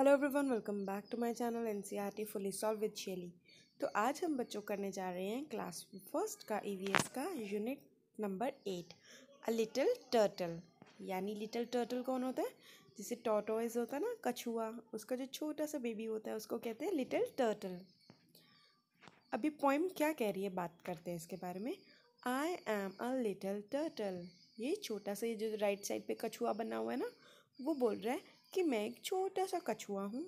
Hello everyone, welcome back to my channel NCERT fully solve with Shaily. तो आज हम बच्चों करने जा रहे हैं क्लास फर्स्ट का ईवीएस का unit number 8 a little turtle. यानी लिटिल टर्टल कौन होता है? जिसे टॉर्टोइज होता है ना, कछुआ, उसका जो छोटा सा बेबी होता है उसको कहते हैं लिटिल टर्टल। अभी पोइम क्या कह रही है, बात करते हैं इसके बारे में। I am a little turtle. ये छोटा सा, ये जो राइट साइड पे कछुआ बना हुआ है ना, वो बोल रहा है कि मैं एक छोटा सा कछुआ हूँ।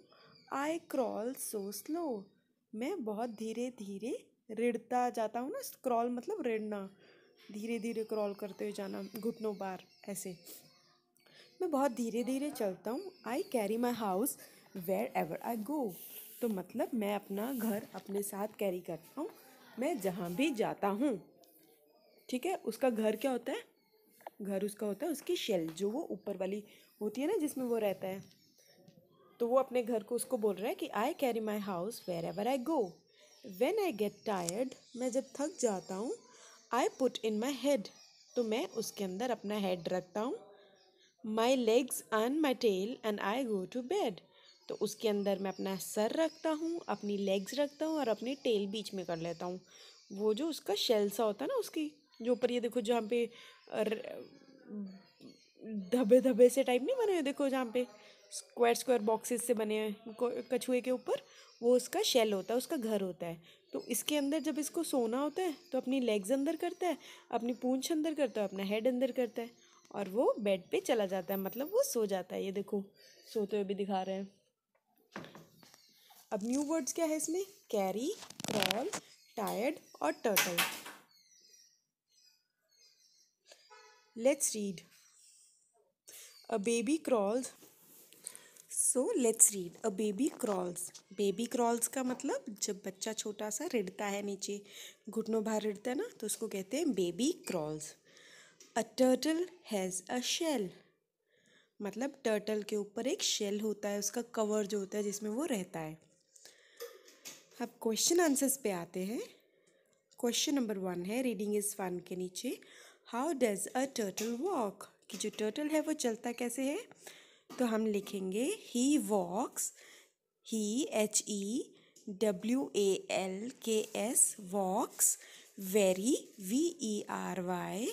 आई क्रॉल सो स्लो। मैं बहुत धीरे धीरे रिड़ता जाता हूँ ना, क्रॉल मतलब रिड़ना, धीरे धीरे क्रॉल करते हुए जाना, घुटनों पार ऐसे। मैं बहुत धीरे धीरे चलता हूँ। I carry my house wherever I go. तो मतलब मैं अपना घर अपने साथ कैरी करता हूँ मैं जहाँ भी जाता हूँ। ठीक है, उसका घर क्या होता है? घर उसका होता है उसकी शेल, जो वो ऊपर वाली होती है ना, जिसमें वो रहता है। तो वो अपने घर को उसको बोल रहा है कि I carry my house wherever I go. When I get tired, मैं जब थक जाता हूँ, I put in my head, तो मैं उसके अंदर अपना हेड रखता हूँ। My legs and my tail and I go to bed, तो उसके अंदर मैं अपना सर रखता हूँ, अपनी लेग्स रखता हूँ और अपनी टेल बीच में कर लेता हूँ। वो जो उसका शेल सा होता है ना, उसकी जो ऊपर, ये देखो जहाँ पे धब्बे धब्बे से टाइप नहीं बने हुए, देखो जहाँ पे स्क्वायर स्क्वायर बॉक्सेस से बने हैं कछुए के ऊपर, वो उसका शेल होता है, उसका घर होता है। तो इसके अंदर जब इसको सोना होता है तो अपनी लेग्स अंदर करता है, अपनी पूंछ अंदर करता है, अपना हेड अंदर करता है और वो बेड पे चला जाता है, मतलब वो सो जाता है। ये देखो सोते हुए भी दिखा रहे हैं। अब न्यू वर्ड्स क्या है इसमें? कैरी, क्रॉल, टायर्ड और turtle. Let's read. A baby crawls. So let's read. A baby crawls. Baby crawls का मतलब जब बच्चा छोटा सा रिड़ता है, नीचे घुटनों बाहर रिड़ता है ना, तो उसको कहते हैं baby crawls. A turtle has a shell, मतलब टर्टल के ऊपर एक शेल होता है, उसका कवर जो होता है जिसमें वो रहता है। अब क्वेश्चन आंसर्स पे आते हैं। क्वेश्चन नंबर 1 है, रीडिंग इज फन के नीचे, how does a turtle walk, कि जो टर्टल है वो चलता कैसे है? तो हम लिखेंगे he walks, he HEWALKS walks very VERY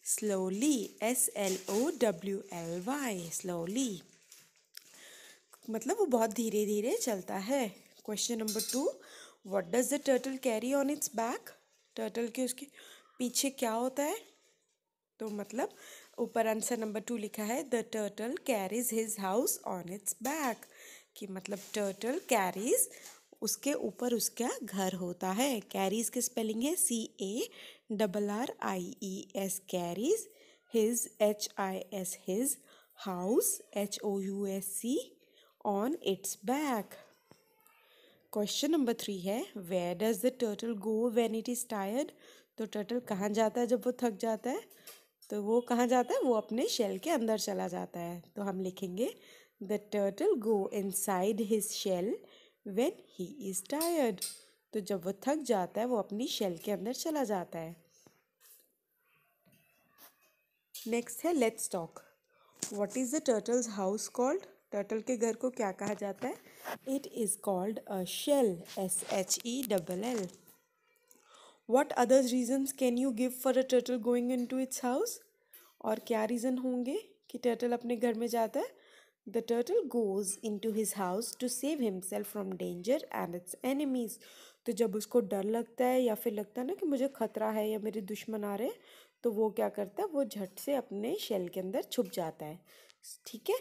slowly SLOWLY slowly, मतलब वो बहुत धीरे धीरे चलता है। Question number 2, what does the turtle carry on its back, turtle के उसके पीछे क्या होता है? तो मतलब ऊपर आंसर नंबर 2 लिखा है, the turtle carries his house on its back, कि मतलब टर्टल कैरीज, उसके ऊपर उसका घर होता है। कैरीज की स्पेलिंग है CARRIES, carries, his HIS his, house HOUSE on its back. Question number 3 है, where does the turtle go when it is tired, तो टर्टल कहाँ जाता है जब वो थक जाता है? तो वो कहाँ जाता है? वो अपने शेल के अंदर चला जाता है। तो हम लिखेंगे the turtle go inside his shell when he is tired, तो जब वो थक जाता है वो अपनी शेल के अंदर चला जाता है। नेक्स्ट है let's talk. What is the turtle's house called, turtle के घर को क्या कहा जाता है? It is called a shell, SHELL। What other reasons can you give for a turtle going into its house? और क्या रीज़न होंगे कि टर्टल अपने घर में जाता है? The turtle goes into his house to save himself from danger and its enemies. तो जब उसको डर लगता है या फिर लगता है ना कि मुझे खतरा है या मेरे दुश्मन आ रहे हैं, तो वो क्या करता है? वो झट से अपने शेल के अंदर छुप जाता है। ठीक है,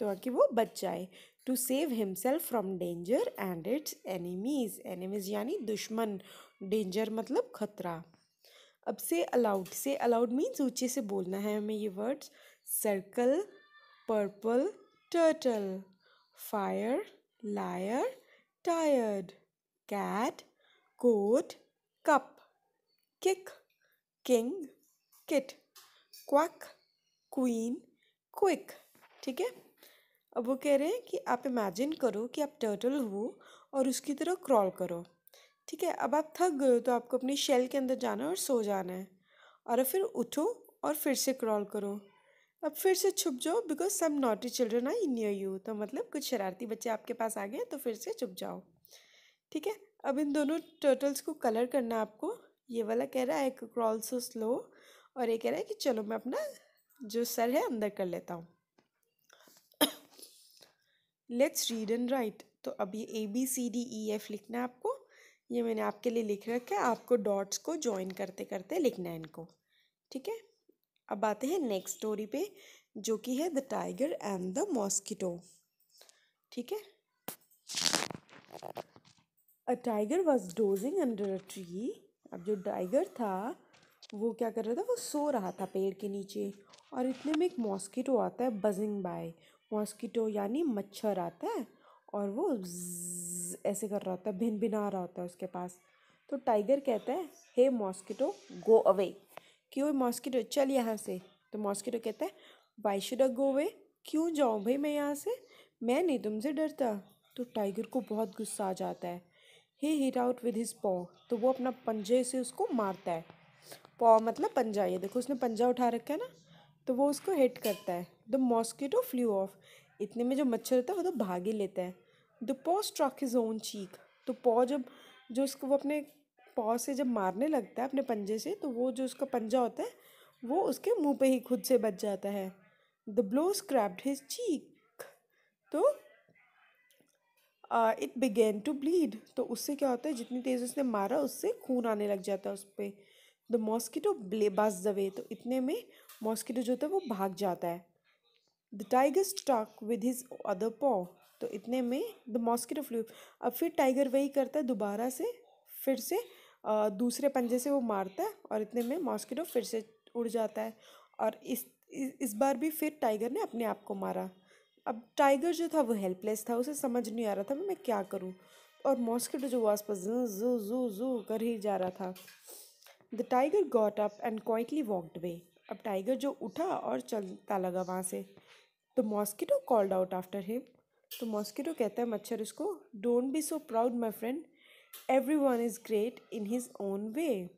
तो कि वो बच जाए। To save himself from danger and its enemies, enemies यानी दुश्मन, डेंजर मतलब खतरा। अब से अलाउड मीन्स ऊंचे से बोलना है हमें ये words. Circle, purple, turtle, fire, liar, tired, cat, coat, cup, kick, king, kit, quack, queen, quick. ठीक है, अब वो कह रहे हैं कि आप इमेजिन करो कि आप टर्टल हो और उसकी तरह क्रॉल करो। ठीक है, अब आप थक गए हो तो आपको अपनी शेल के अंदर जाना है और सो जाना है, और फिर उठो और फिर से क्रॉल करो। अब फिर से छुप जाओ because some naughty children are near you. तो मतलब कुछ शरारती बच्चे आपके पास आ गए तो फिर से छुप जाओ। ठीक है। अब इन दोनों टर्टल्स को कलर करना है आपको। ये वाला कह रहा है क्रॉल सो स्लो, और ये कह रहा है कि चलो मैं अपना जो सर है अंदर कर लेता हूँ। Let's read and right. तो अब ये ABCDEF लिखना है आपको। ये मैंने आपके लिए लिख रखा है, आपको डॉट्स को ज्वाइन करते करते लिखना है इनको। ठीक है। अब आते हैं नेक्स्ट स्टोरी पे, जो कि है the tiger and the mosquito. ठीक है। A tiger was dozing under a tree. अब जो टाइगर था वो क्या कर रहा था, वो सो रहा था पेड़ के नीचे, और इतने में एक मॉस्किटो आता है बजिंग बाय। मॉस्किटो यानी मच्छर आता है, और वो ज़्ज़ ऐसे कर रहा होता है, भिन भिना रहा होता है उसके पास। तो टाइगर कहता है, हे मॉस्किटो गो अवे। क्यों मॉस्किटो, चल यहाँ से। तो मॉस्किटो कहता है, why should I go away, क्यों जाऊँ भाई मैं यहाँ से, मैं नहीं तुमसे डरता। तो टाइगर को बहुत गुस्सा आ जाता है। ही हिट आउट विद हिज पॉ। तो वो अपना पंजे से उसको मारता है। पॉ मतलब पंजा, ये देखो उसने पंजा उठा रखा है ना, तो वो उसको हिट करता है। The mosquito flew off. इतने में जो मच्छर होता है वो तो भाग ही लेता है। द पॉ स्ट्रक हिज ओन चीक। तो पॉ जब जो उसको वो अपने पॉ से जब मारने लगता है अपने पंजे से, तो वो जो उसका पंजा होता है वो उसके मुंह पे ही खुद से बच जाता है। The blow scraped his cheek. तो इट बिगेन टू ब्लीड। तो उससे क्या होता है, जितनी तेज उसने मारा उससे खून आने लग जाता है उस पर। द मॉस्किटो बज द वे। तो इतने में मॉस्किटो जो होता है वो भाग जाता है। The tiger stuck with his other paw. तो इतने में द मॉस्किटो फ्लू। अब फिर टाइगर वही करता है दोबारा से, फिर से दूसरे पंजे से वो मारता है, और इतने में मॉस्किटो फिर से उड़ जाता है। और इस बार भी फिर टाइगर ने अपने आप को मारा। अब टाइगर जो था वो हेल्पलेस था, उसे समझ नहीं आ रहा था मैं क्या करूँ। और मॉस्किटो जो वो आसपास जू जू जू जू कर ही जा रहा था। The tiger got up and quietly walked away. अब टाइगर जो उठा और चलता लगा वहाँ से। तो mosquito called out after him. तो मॉस्किटो कहता है मच्छर इसको, don't be so proud my friend, every one is great in his own way.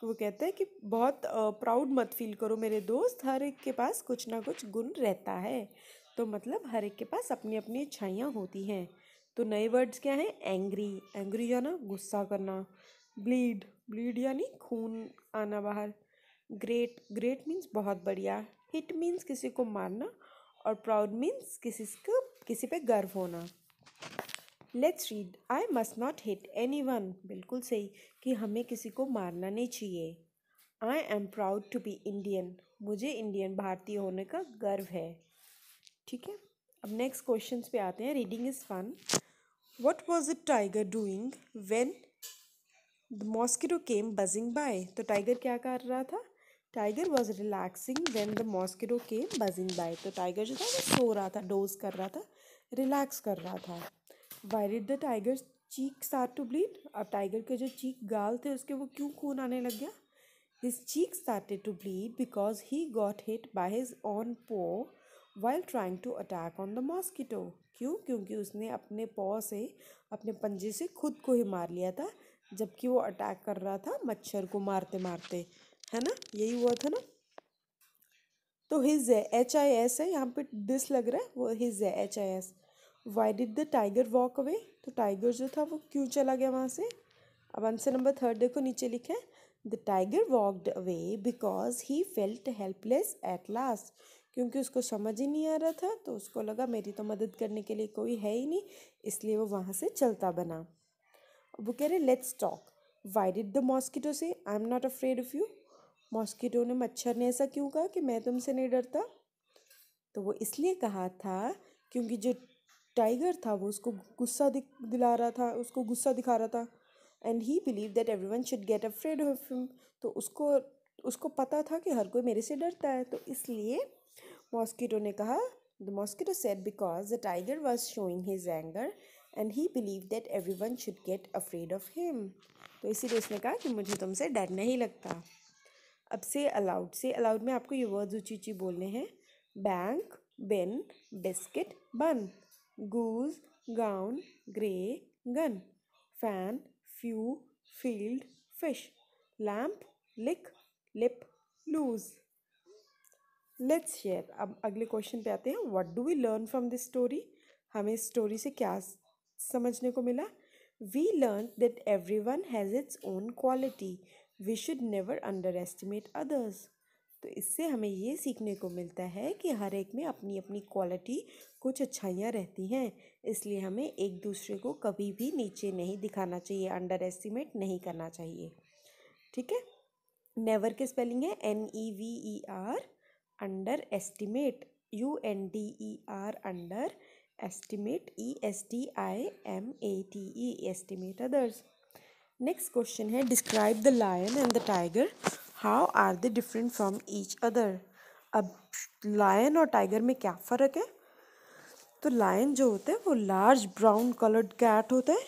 तो वो कहता है कि बहुत प्राउड मत फील करो मेरे दोस्त, हर एक के पास कुछ ना कुछ गुण रहता है। तो मतलब हर एक के पास अपनी अपनी अच्छाइयाँ होती हैं। तो नए वर्ड्स क्या हैं, एंग्री, एंग्री यानी गुस्सा करना, ब्लीड, ब्लीड यानी खून आना बाहर, ग्रेट, ग्रेट मीन्स बहुत बढ़िया, हिट मीन्स किसी को मारना, और प्राउड मीन्स किसी पे गर्व होना। Let's read. I must not hit anyone. बिल्कुल सही, कि हमें किसी को मारना नहीं चाहिए। I am proud to be Indian. मुझे इंडियन भारतीय होने का गर्व है। ठीक है। अब नेक्स्ट क्वेश्चन पे आते हैं। Reading is fun. What was the tiger doing when the mosquito came buzzing by. तो टाइगर क्या कर रहा था, tiger was relaxing when the mosquito came buzzing by. तो टाइगर जो था वो सो रहा था, डोज कर रहा था, रिलैक्स कर रहा था। Why did the tiger cheek start to bleed. अब टाइगर के जो चीक गाल थे उसके वो क्यों खून आने लग गया। His cheek started to bleed because he got hit by his own paw while trying to attack on the mosquito. क्यों, क्योंकि उसने अपने पॉ से, अपने पंजे से खुद को ही मार लिया था, जबकि वो अटैक कर रहा था मच्छर को मारते मारते, है ना, यही हुआ था ना। तो हिज है HIS है यहाँ पे, दिस लग रहा है, वो हिज है HIS। Y did the tiger walk away. तो टाइगर जो था वो क्यों चला गया वहाँ से। अब आंसर नंबर 3 देखो नीचे लिखा है, the tiger walked away because he felt helpless at last. क्योंकि उसको समझ ही नहीं आ रहा था, तो उसको लगा मेरी तो मदद करने के लिए कोई है ही नहीं, इसलिए वो वहाँ से चलता बना। वो कह रहे let's talk. Why did the mosquito say I am not afraid of you. Mosquito ने, मच्छर ने ऐसा क्यों कहा कि मैं तुमसे नहीं डरता। तो वो इसलिए कहा था क्योंकि जो टाइगर था वो उसको दिला रहा था, उसको गुस्सा दिखा रहा था। And he believe that everyone should get afraid of him. तो उसको उसको पता था कि हर कोई मेरे से डरता है, तो इसलिए मॉस्किटो ने कहा, the mosquito said because the tiger was showing his anger and he believe that everyone should get afraid of him. तो इसीलिए उसने कहा कि मुझे तुमसे डर नहीं लगता। अब से अलाउड, से अलाउड में आपको ये वर्ड्स ऊंची ऊंची बोलने हैं। Bank, bin, biscuit, bun, goose, gown, grey, gun, fan, few, field, fish, lamp, lick, lip, loose. Let's share. अब अगले क्वेश्चन पे आते हैं। What do we learn from this story? हमें इस स्टोरी से क्या समझने को मिला? We learn that everyone has its own quality, we should never underestimate others. तो इससे हमें ये सीखने को मिलता है कि हर एक में अपनी अपनी क्वालिटी, कुछ अच्छाइयाँ रहती हैं, इसलिए हमें एक दूसरे को कभी भी नीचे नहीं दिखाना चाहिए, अंडर एस्टिमेट नहीं करना चाहिए। ठीक है। नेवर की स्पेलिंग है NEVER, underestimate UNDER, underestimate ESTIMATE, estimate others. Next question है describe the lion and the tiger, how are they different from each other? अब लायन और टाइगर में क्या फ़र्क है? तो लायन जो होता है वो लार्ज ब्राउन कलर्ड कैट होता है,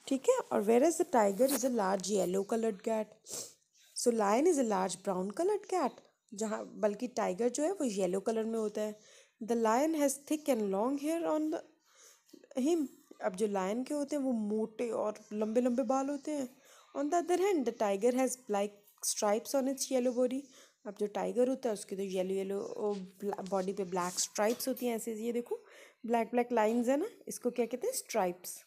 ठीक है, और whereas the tiger is a large yellow coloured cat. So lion is a large brown coloured cat, जहाँ बल्कि टाइगर जो है वो येलो कलर में होता है। The lion has thick and long hair on the him. अब जो लायन के होते हैं वो मोटे और लंबे लंबे बाल होते हैं। On the other hand the tiger has black stripes on it's yellow body. अब जो टाइगर होता है उसकी तो येलो येलो बॉडी पे ब्लैक स्ट्राइप्स होती हैं, ऐसे ये देखो ब्लैक ब्लैक लाइंस है ना, इसको क्या कहते हैं? Stripes.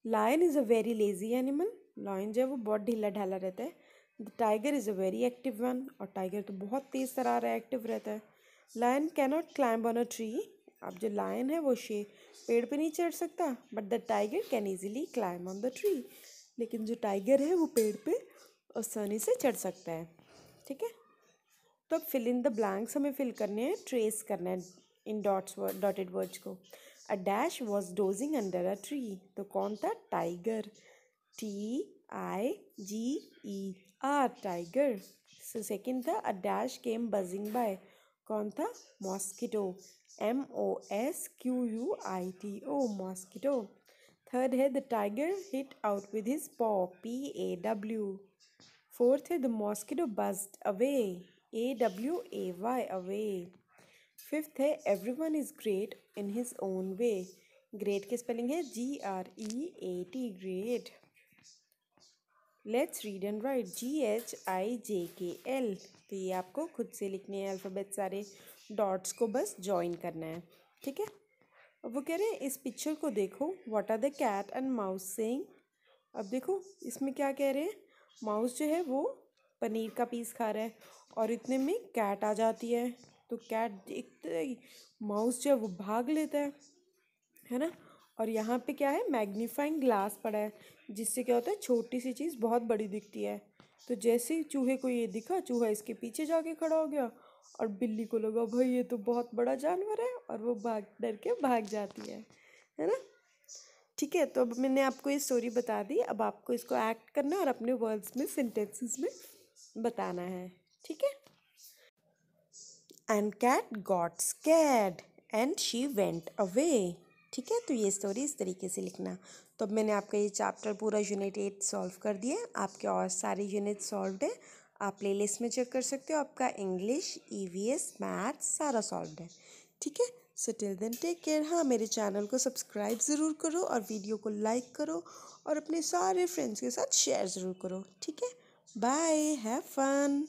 Lion is a very lazy animal, lion जो है वो बहुत ढीला ढाला रहता है। The tiger is a very active one, और टाइगर तो बहुत तेज़ तरार एक्टिव रहता है। Lion cannot climb on a tree. अब जो लायन है वो पेड़ पे नहीं चढ़ सकता, but the tiger can easily climb on the tree. लेकिन जो टाइगर है वो पेड़ पे आसानी से चढ़ सकता है। ठीक है। तो अब फिल इन द ब्लैंक्स हमें फिल करने हैं, ट्रेस करना है इन डॉटेड वर्ड्स को। A dash was dozing under a tree, तो कौन था? Tiger. TIGER, tiger. So second था a dash came buzzing by, कौन था? मॉस्किटो। MOSQUITO, mosquito. थर्ड है the tiger hit out with his paw, PAW। Fourth है the mosquito buzzed away, AWAY, away. Fifth है everyone is great in his own way, great की spelling है GREAT, great. Let's read and right GHIJKL, तो ये आपको खुद से लिखने हैं अल्फ़ाबेट सारे, डॉट्स को बस ज्वाइन करना है। ठीक है। अब वो कह रहे हैं इस पिक्चर को देखो, what are the cat and mouse saying? अब देखो इसमें क्या कह रहे हैं, माउस जो है वो पनीर का पीस खा रहा है और इतने में कैट आ जाती है, तो कैट देखते ही माउस जो है वो भाग लेता है ना। और यहाँ पे क्या है, मैग्नीफाइंग ग्लास पड़ा है, जिससे क्या होता है छोटी सी चीज़ बहुत बड़ी दिखती है। तो जैसे ही चूहे को ये दिखा, चूहा इसके पीछे जाके खड़ा हो गया, और बिल्ली को लगा भाई ये तो बहुत बड़ा जानवर है, और वो डर के भाग जाती है ना। ठीक है। तो अब मैंने आपको ये स्टोरी बता दी, अब आपको इसको एक्ट करना है और अपने वर्ड्स में, सेंटेंसेस में बताना है। ठीक है। And cat got scared and she went away. ठीक है। तो ये स्टोरी इस तरीके से लिखना। तो अब मैंने आपका ये चैप्टर पूरा यूनिट 8 सॉल्व कर दिया, आपके और सारे यूनिट सॉल्व्ड है, आप प्लेलिस्ट में चेक कर सकते हो, आपका इंग्लिश, EVS, मैथ्स सारा सॉल्व्ड है। ठीक है। So till then take care. हाँ, मेरे चैनल को सब्सक्राइब ज़रूर करो और वीडियो को लाइक करो और अपने सारे फ्रेंड्स के साथ शेयर ज़रूर करो। ठीक है। Bye, have fun.